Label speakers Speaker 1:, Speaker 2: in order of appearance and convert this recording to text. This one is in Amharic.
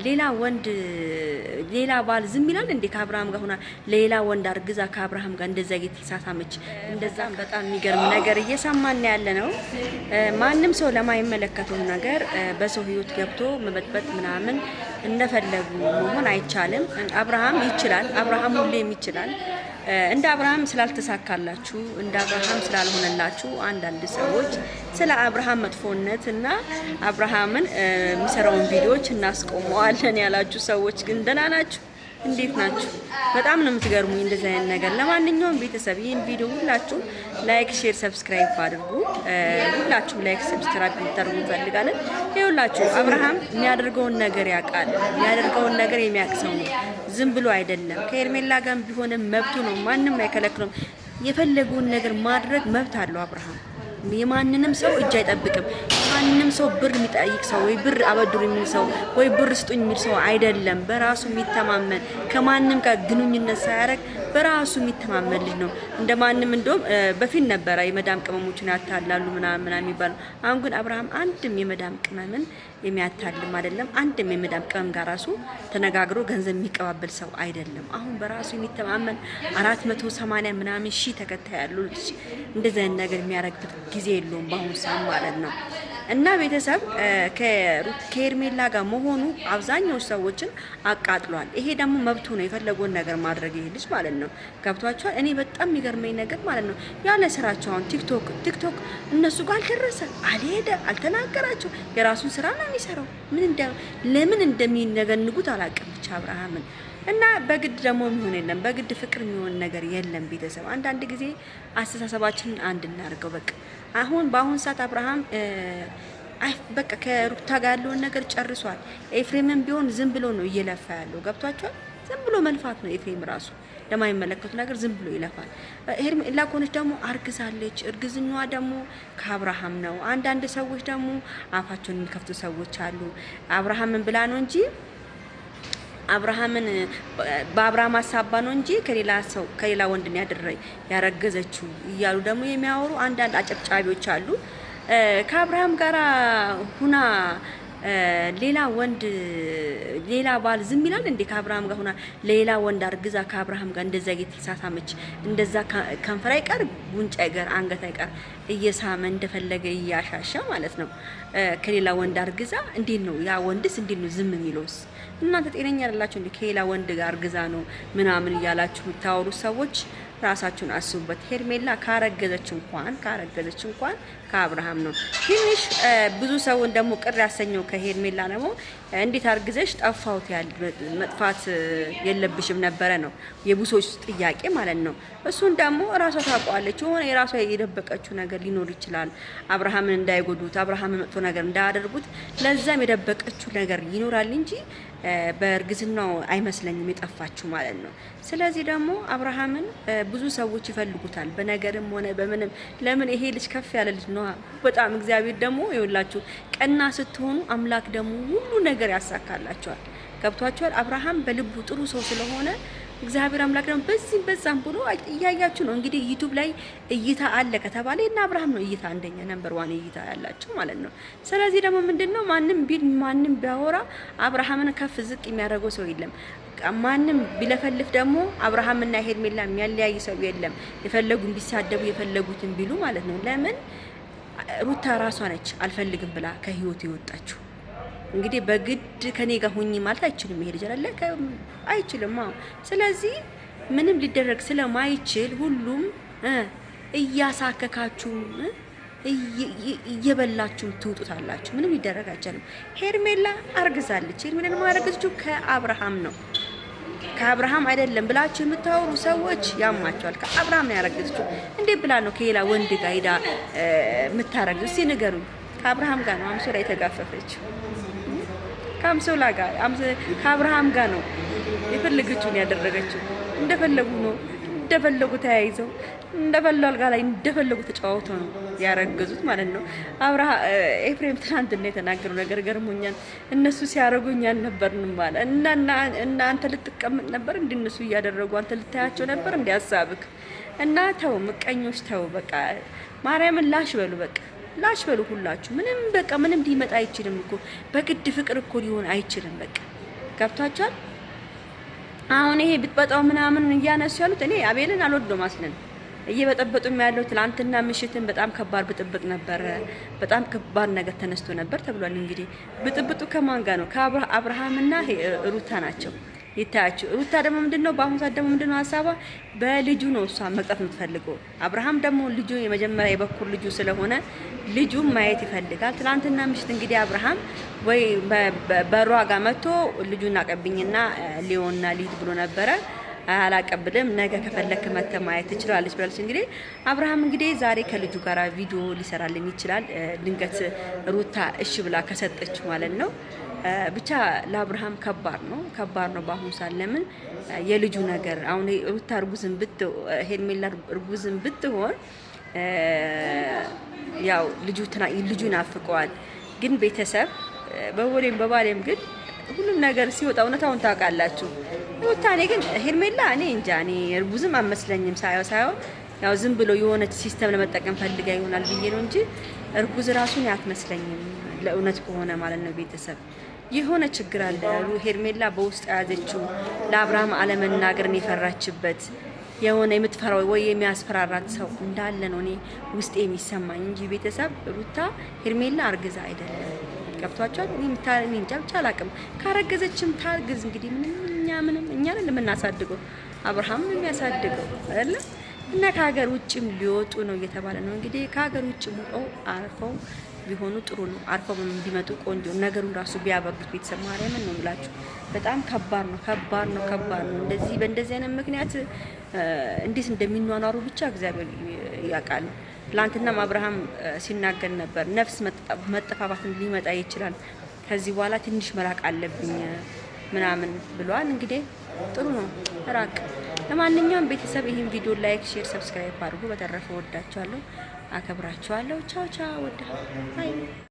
Speaker 1: ሌላ ወንድ ሌላ ባል ዝም ይላል እንዴ? ከአብርሃም ጋር ሆና ሌላ ወንድ አርግዛ ከአብርሃም ጋር እንደዛ እየተሳሳመች እንደዛ በጣም የሚገርም ነገር እየሰማን ያለ ነው። ማንም ሰው ለማይመለከተው ነገር በሰው ህይወት ገብቶ መበጥበጥ ምናምን እንደፈለጉ መሆን አይቻልም። አብርሃም ይችላል። አብርሃም ሁሌም ይችላል። እንደ አብርሃም ስላልተሳካላችሁ እንደ አብርሃም ስላልሆነላችሁ አንዳንድ ሰዎች ስለ አብርሃም መጥፎነት እና አብርሃምን የሚሰራውን ቪዲዮዎች እናስቆመዋለን ያላችሁ ሰዎች ግን ደህና ናችሁ? እንዴት ናችሁ? በጣም ነው የምትገርሙኝ እንደዚህ አይነት ነገር። ለማንኛውም ቤተሰብ ይሄን ቪዲዮ ሁላችሁ ላይክ፣ ሼር፣ ሰብስክራይብ አድርጉ። ሁላችሁ ላይክ ሰብስክራይብ እንድታደርጉ እንፈልጋለን። ይኸውላችሁ አብርሃም የሚያደርገውን ነገር ያውቃል። የሚያደርገውን ነገር የሚያውቅ ሰው ነው። ዝም ብሎ አይደለም። ከኤርሜላ ጋር ቢሆንም መብቱ ነው። ማንም አይከለክለውም። የፈለገውን ነገር ማድረግ መብት አለው አብርሃም። የማንንም ሰው እጅ አይጠብቅም። ማንንም ሰው ብር የሚጠይቅ ሰው ወይ ብር አበድሩ የሚል ሰው ወይ ብር ስጡኝ የሚል ሰው አይደለም። በራሱ የሚተማመን ከማንም ጋር ግንኙነት ሳያደርግ በራሱ የሚተማመን ልጅ ነው። እንደማንም እንደውም በፊት ነበረ የመዳም ቅመሞችን ያታላሉ ምናምን የሚባለው። አሁን ግን አብርሃም አንድም የመዳም ቅመምን የሚያታልም አይደለም። አንድም የመዳም ቅመም ጋር ራሱ ተነጋግሮ ገንዘብ የሚቀባበል ሰው አይደለም። አሁን በራሱ የሚተማመን 480 ምናምን ሺህ ተከታይ ያለው ልጅ እንደዚህ አይነት ነገር የሚያደርግበት ጊዜ የለውም በአሁኑ ሰዓት ማለት ነው። እና ቤተሰብ ከኤርሜላ ጋር መሆኑ አብዛኛው ሰዎችን አቃጥሏል። ይሄ ደግሞ መብቱ ነው፣ የፈለገውን ነገር ማድረግ ይሄ ልጅ ማለት ነው። ገብቷቸዋል። እኔ በጣም የሚገርመኝ ነገር ማለት ነው ያለ ስራቸው አሁን ቲክቶክ እነሱ ጋር አልደረሰ፣ አልሄደ፣ አልተናገራቸው። የራሱን ስራ ነው የሚሰራው። ለምን እንደሚነገንጉት አላውቅም ብቻ አብርሃምን እና በግድ ደግሞ የሚሆን የለም፣ በግድ ፍቅር የሚሆን ነገር የለም። ቤተሰብ አንዳንድ ጊዜ አስተሳሰባችንን አንድ እናድርገው በቃ። በአሁን ሰዓት አብርሃም በቃ ከሩታ ጋር ያለውን ነገር ጨርሷል። ኤፍሬምም ቢሆን ዝም ብሎ ነው እየለፋ ያለው። ገብቷቸዋል። ዝም ብሎ መልፋት ነው። ኤፍሬም ራሱ ለማይመለከቱ ነገር ዝም ብሎ ይለፋል። ሄርሜላ ኮነች ደግሞ አርግዛለች። እርግዝኛዋ ደግሞ ከአብርሃም ነው። አንዳንድ ሰዎች ደግሞ አፋቸውን የሚከፍቱ ሰዎች አሉ። አብርሃምን ብላ ነው እንጂ አብርሃምን በአብርሃም ሀሳባ ነው እንጂ ከሌላ ወንድ ያረገዘችው እያሉ ደግሞ የሚያወሩ አንዳንድ አጨብጫቢዎች አሉ። ከአብርሃም ጋራ ሁና ሌላ ባል ዝም ይላል እንዴ? ከአብርሃም ጋር ሆና ሌላ ወንድ አርግዛ ከአብርሃም ጋር እንደዛ እየተሳሳመች እንደዛ ከንፈር አይቀር ጉንጭ አይቀር አንገት አይቀር እየሳመ እንደፈለገ እያሻሻ ማለት ነው። ከሌላ ወንድ አርግዛ እንዴት ነው ያ ወንድስ እንዴት ነው ዝም የሚለውስ? እናንተ ጤነኛ አይደላችሁ እንዴ? ከሌላ ወንድ ጋር አርግዛ ነው ምናምን እያላችሁ የምታወሩ ሰዎች ራሳችሁን አስቡበት። ሄርሜላ ካረገዘች እንኳን ከአብርሃም ነው። ትንሽ ብዙ ሰው ደግሞ ቅር ያሰኘው ከሄርሜላ ደግሞ እንዴት አርግዘሽ ጠፋውት መጥፋት የለብሽም ነበረ ነው የብዙዎች ጥያቄ ማለት ነው። እሱን ደግሞ ራሷ ታውቃለች። የሆነ የራሷ የደበቀችው ነገር ሊኖር ይችላል። አብርሃምን እንዳይጎዱት፣ አብርሃምን መጥፎ ነገር እንዳያደርጉት ለዛም የደበቀችው ነገር ይኖራል እንጂ በእርግዝናው አይመስለኝም የጠፋችው ማለት ነው። ስለዚህ ደግሞ አብርሃምን ብዙ ሰዎች ይፈልጉታል በነገርም ሆነ በምንም። ለምን ይሄ ልጅ ከፍ ያለ ልጅ ነው በጣም። እግዚአብሔር ደግሞ ይኸውላችሁ ቀና ስትሆኑ አምላክ ደግሞ ሁሉ ነገር ያሳካላችኋል። ገብቷችኋል። አብርሃም በልቡ ጥሩ ሰው ስለሆነ እግዚአብሔር አምላክ ደግሞ በዛም ብሎ እያያችሁ ነው። እንግዲህ ዩቲዩብ ላይ እይታ አለ ከተባለ እና አብርሃም ነው እይታ አንደኛ ነምበር 1 እይታ ያላቸው ማለት ነው። ስለዚህ ደግሞ ምንድነው ማንም ቢያወራ አብርሃምን ከፍ ዝቅ የሚያደርገው ሰው የለም። ማንም ቢለፈልፍ ደግሞ አብርሃምና ሄርሜላ የሚያለያይ ሰው የለም። የፈለጉን ቢሳደቡ የፈለጉትን ቢሉ ማለት ነው። ለምን ሩታ ራሷ ነች አልፈልግም ብላ ከህይወት የወጣችው። እንግዲህ በግድ ከኔ ጋር ሁኚ ማለት አይችልም። ይሄ ልጅ አይደለ አይችልም። ስለዚህ ምንም ሊደረግ ስለማይችል ሁሉም እያሳከካችሁ እየበላችሁ ትውጡታላችሁ። ምንም ሊደረግ አይችልም። ሄርሜላ አርግዛለች። ሄርሜላ ደግሞ ያረገዘችው ከአብርሃም ነው። ከአብርሃም አይደለም ብላችሁ የምታወሩ ሰዎች ያማቸዋል። ከአብርሃም ነው ያረገዘችው። እንዴት ብላ ነው ከሌላ ወንድ ጋር ሄዳ የምታረግዘው? እስኪ ንገሩኝ። ከአብርሃም ጋር ነው አምሶላ የተጋፈፈችው። ከአምሶላ ጋር ከአብርሃም ጋር ነው የፈለገችውን ያደረገችው። እንደፈለጉ ነው፣ እንደፈለጉ ተያይዘው፣ እንደፈለጉ አልጋ ላይ እንደፈለጉ ተጫውተው ነው ያረገዙት ማለት ነው። ኤፍሬም ትናንትና የተናገረው ነገር ገርሞኛል። እነሱ ሲያረጉኛል ነበርንም ማለት እና አንተ ልትቀመጥ ነበር እንደ እነሱ እያደረጉ አንተ ልታያቸው ነበር እንደ ሀሳብክ። እና ተው ምቀኞች ተው፣ በቃ ማርያምን ላሽ በሉ በቃ። ላሽ በሉ ሁላችሁ። ምንም በቃ ምንም ሊመጣ አይችልም እኮ በግድ ፍቅር እኮ ሊሆን አይችልም። በቃ ገብታችኋል። አሁን ይሄ ብጥበጣው ምናምን እያነሱ ያሉት እኔ አቤልን አልወደውም አስለን እየበጠበጡም ያለው ትላንትና ምሽትን በጣም ከባድ ብጥብጥ ነበር። በጣም ከባድ ነገር ተነስቶ ነበር ተብሏል። እንግዲህ ብጥብጡ ከማን ጋር ነው? ከአብርሃምና ሩታ ናቸው። ይታያችሁ። ሩታ ደግሞ ምንድነው በአሁኑ ሰዓት ደግሞ ምንድነው ሀሳቧ በልጁ ነው እሷ መቅጠፍ የምትፈልገው። አብርሃም ደግሞ ልጁ የመጀመሪያ የበኩር ልጁ ስለሆነ ልጁን ማየት ይፈልጋል። ትላንትና ምሽት እንግዲህ አብርሃም ወይ በሯ ጋር መጥቶ ልጁን አቀብኝና ሊዮንና ሊድ ብሎ ነበረ። አላቀብልም ነገ ከፈለክ መተ ማየት ትችላለች ብላለች። እንግዲህ አብርሃም እንግዲህ ዛሬ ከልጁ ጋር ቪዲዮ ሊሰራልን ይችላል። ድንገት ሩታ እሺ ብላ ከሰጠች ማለት ነው። ብቻ ለአብርሃም ከባድ ነው በአሁኑ ሰዓት። ለምን የልጁ ነገር አሁን ሩታ ሄርሜላ እርጉዝን ብትሆን ያው ልጁ ናፍቀዋል። ግን ቤተሰብ በባሌም ግን ሁሉም ነገር ሲወጣ እውነታውን ታውቃላችሁ። ሩታ እኔ ግን ሄርሜላ እኔ እንጃ እኔ እርጉዝም አመስለኝም ሳይሆን ያው ዝም ብሎ የሆነች ሲስተም ለመጠቀም ፈልጋ ይሆናል ብዬ ነው እንጂ እርጉዝ ራሱን አትመስለኝም። ለእውነት ከሆነ ማለት ነው ቤተሰብ የሆነ ችግር አለ። ሄርሜላ በውስጥ ያዘችው ለአብርሃም አለመናገርን የፈራችበት የሆነ የምትፈራው ወይ የሚያስፈራራት ሰው እንዳለ ነው እኔ ውስጤ የሚሰማኝ እንጂ ቤተሰብ ሩታ ሄርሜላ አርግዛ አይደለም። ገብቷቸዋል። እኔ እንጃ ብቻ አላውቅም። ካረገዘችም ታርግዝ እንግዲህ እኛ ነን የምናሳድገው፣ አብርሃም ነው የሚያሳድገው አይደለ? እና ከሀገር ውጭም ሊወጡ ነው እየተባለ ነው እንግዲህ። ከሀገር ውጭ ወጣው አርፈው ቢሆኑ ጥሩ ነው። አርፈው ቢመጡ ቆንጆ ነገሩን ራሱ ቢያበርዱት ቤተሰብ ማርያምን ነው የምላችሁ። በጣም ከባድ ነው። በእንደዚህ አይነት ምክንያት እንዴት እንደሚኗኗሩ ብቻ እግዚአብሔር ያውቃል። ትላንትናም አብርሃም ሲናገር ነበር ነፍስ መጠፋፋትን ሊመጣ ይችላል፣ ከዚህ በኋላ ትንሽ መራቅ አለብኝ ምናምን ብሏል። እንግዲህ ጥሩ ነው ራቅ። ለማንኛውም ቤተሰብ ይህን ቪዲዮ ላይክ፣ ሼር፣ ሰብስክራይብ አድርጉ። በተረፈ ወዳችኋለሁ፣ አከብራችኋለሁ። ቻው ቻው። ወዳ